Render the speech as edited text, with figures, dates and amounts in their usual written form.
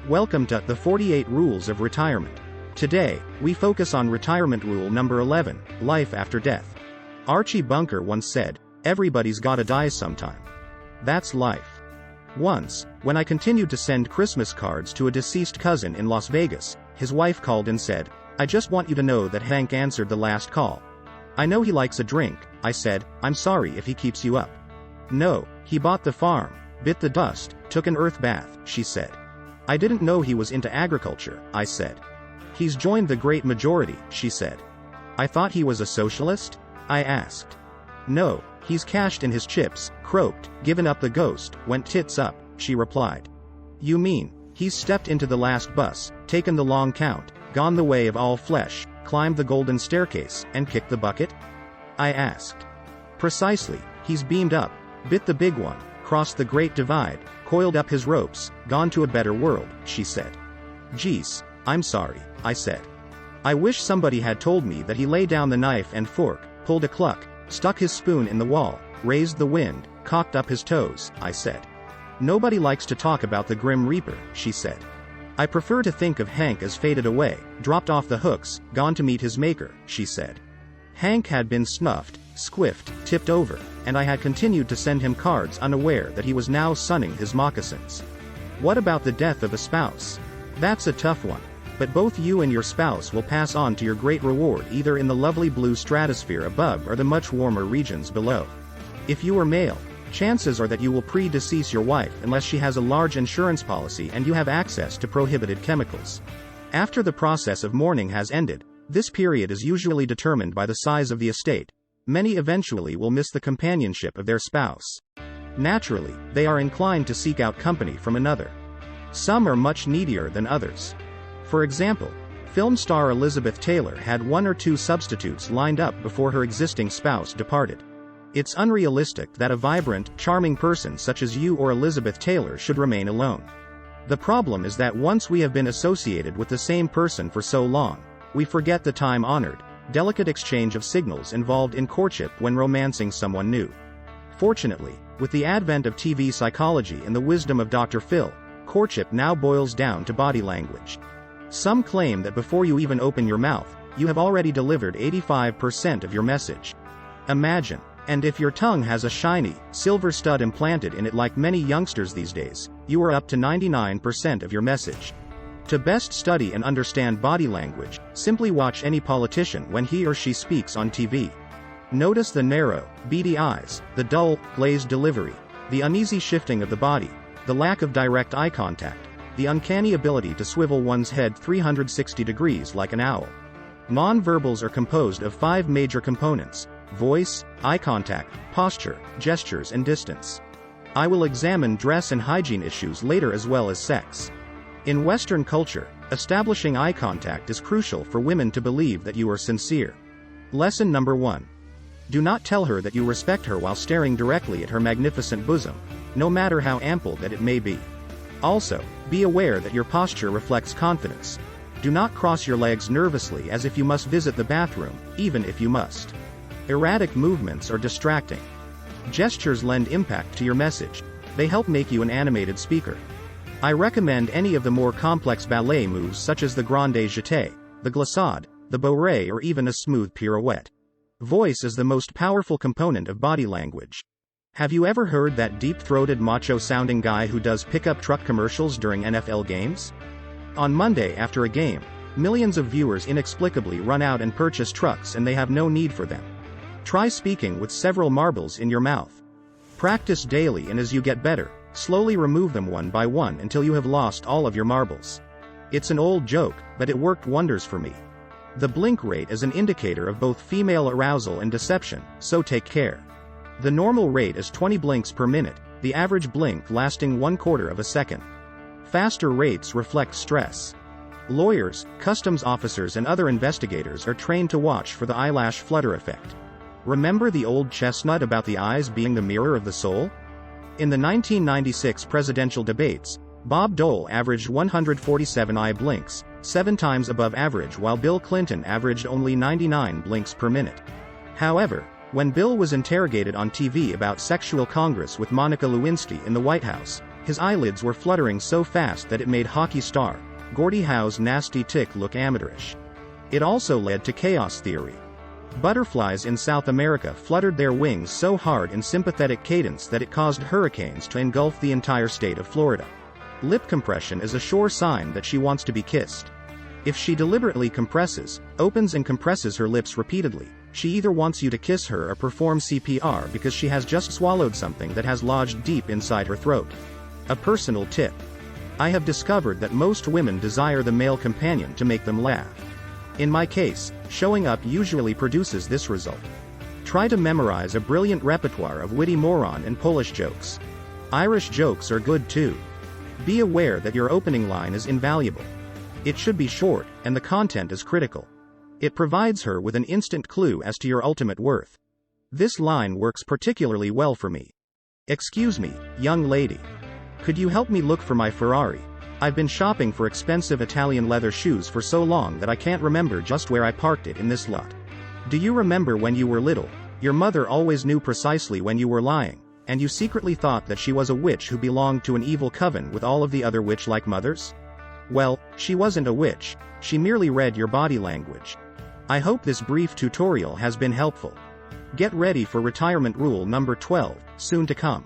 Welcome to the 48 Rules of Retirement. Today, we focus on retirement rule number 11, life after death. Archie Bunker once said, "Everybody's gotta die sometime." That's life. Once, when I continued to send Christmas cards to a deceased cousin in Las Vegas, his wife called and said, "I just want you to know that Hank answered the last call." "I know he likes a drink," I said. "I'm sorry if he keeps you up." "No, he bought the farm, bit the dust, took an earth bath," she said. "I didn't know he was into agriculture," I said. "He's joined the great majority," she said. "I thought he was a socialist?" I asked. "No, he's cashed in his chips, croaked, given up the ghost, went tits up," she replied. "You mean, he's stepped into the last bus, taken the long count, gone the way of all flesh, climbed the golden staircase, and kicked the bucket?" I asked. "Precisely, he's beamed up, bit the big one, crossed the great divide, coiled up his ropes, gone to a better world," she said. "Geez, I'm sorry," I said. "I wish somebody had told me that he lay down the knife and fork, pulled a cluck, stuck his spoon in the wall, raised the wind, cocked up his toes," I said. "Nobody likes to talk about the Grim Reaper," she said. "I prefer to think of Hank as faded away, dropped off the hooks, gone to meet his maker," she said. Hank had been snuffed, squiffed, tipped over, and I had continued to send him cards unaware that he was now sunning his moccasins. What about the death of a spouse? That's a tough one. But both you and your spouse will pass on to your great reward either in the lovely blue stratosphere above or the much warmer regions below. If you are male, chances are that you will predecease your wife unless she has a large insurance policy and you have access to prohibited chemicals. After the process of mourning has ended, this period is usually determined by the size of the estate. Many eventually will miss the companionship of their spouse. Naturally, they are inclined to seek out company from another. Some are much needier than others. For example, film star Elizabeth Taylor had one or two substitutes lined up before her existing spouse departed. It's unrealistic that a vibrant, charming person such as you or Elizabeth Taylor should remain alone. The problem is that once we have been associated with the same person for so long, we forget the time-honored, delicate exchange of signals involved in courtship when romancing someone new. Fortunately, with the advent of TV psychology and the wisdom of Dr. Phil, courtship now boils down to body language. Some claim that before you even open your mouth, you have already delivered 85% of your message. Imagine, and if your tongue has a shiny, silver stud implanted in it like many youngsters these days, you are up to 99% of your message. To best study and understand body language, simply watch any politician when he or she speaks on TV. Notice the narrow, beady eyes, the dull, glazed delivery, the uneasy shifting of the body, the lack of direct eye contact, the uncanny ability to swivel one's head 360 degrees like an owl. Nonverbals are composed of 5 major components: voice, eye contact, posture, gestures and distance. I will examine dress and hygiene issues later as well as sex. In Western culture, establishing eye contact is crucial for women to believe that you are sincere. Lesson number 1. Do not tell her that you respect her while staring directly at her magnificent bosom, no matter how ample that it may be. Also, be aware that your posture reflects confidence. Do not cross your legs nervously as if you must visit the bathroom, even if you must. Erratic movements are distracting. Gestures lend impact to your message. They help make you an animated speaker. I recommend any of the more complex ballet moves such as the grande jeté, the glissade, the bourrée or even a smooth pirouette. Voice is the most powerful component of body language. Have you ever heard that deep-throated macho-sounding guy who does pickup truck commercials during NFL games? On Monday after a game, millions of viewers inexplicably run out and purchase trucks and they have no need for them. Try speaking with several marbles in your mouth. Practice daily and as you get better, slowly remove them one by one until you have lost all of your marbles. It's an old joke, but it worked wonders for me. The blink rate is an indicator of both female arousal and deception, so take care. The normal rate is 20 blinks per minute, the average blink lasting 1/4 of a second. Faster rates reflect stress. Lawyers, customs officers and other investigators are trained to watch for the eyelash flutter effect. Remember the old chestnut about the eyes being the mirror of the soul? In the 1996 presidential debates, Bob Dole averaged 147 eye blinks, 7 times above average, while Bill Clinton averaged only 99 blinks per minute. However, when Bill was interrogated on TV about sexual congress with Monica Lewinsky in the White House, His eyelids were fluttering so fast that it made hockey star Gordie Howe's nasty tick look amateurish. It also led to chaos theory. Butterflies in South America fluttered their wings so hard in sympathetic cadence that it caused hurricanes to engulf the entire state of Florida. Lip compression is a sure sign that she wants to be kissed. If she deliberately compresses, opens and compresses her lips repeatedly, she either wants you to kiss her or perform CPR because she has just swallowed something that has lodged deep inside her throat. A personal tip. I have discovered that most women desire the male companion to make them laugh. In my case, showing up usually produces this result. Try to memorize a brilliant repertoire of witty moron and Polish jokes. Irish jokes are good too. Be aware that your opening line is invaluable. It should be short, and the content is critical. It provides her with an instant clue as to your ultimate worth. This line works particularly well for me. Excuse me, young lady. Could you help me look for my Ferrari? I've been shopping for expensive Italian leather shoes for so long that I can't remember just where I parked it in this lot. Do you remember when you were little? Your mother always knew precisely when you were lying, and you secretly thought that she was a witch who belonged to an evil coven with all of the other witch-like mothers? Well, she wasn't a witch, she merely read your body language. I hope this brief tutorial has been helpful. Get ready for retirement rule number 12, soon to come.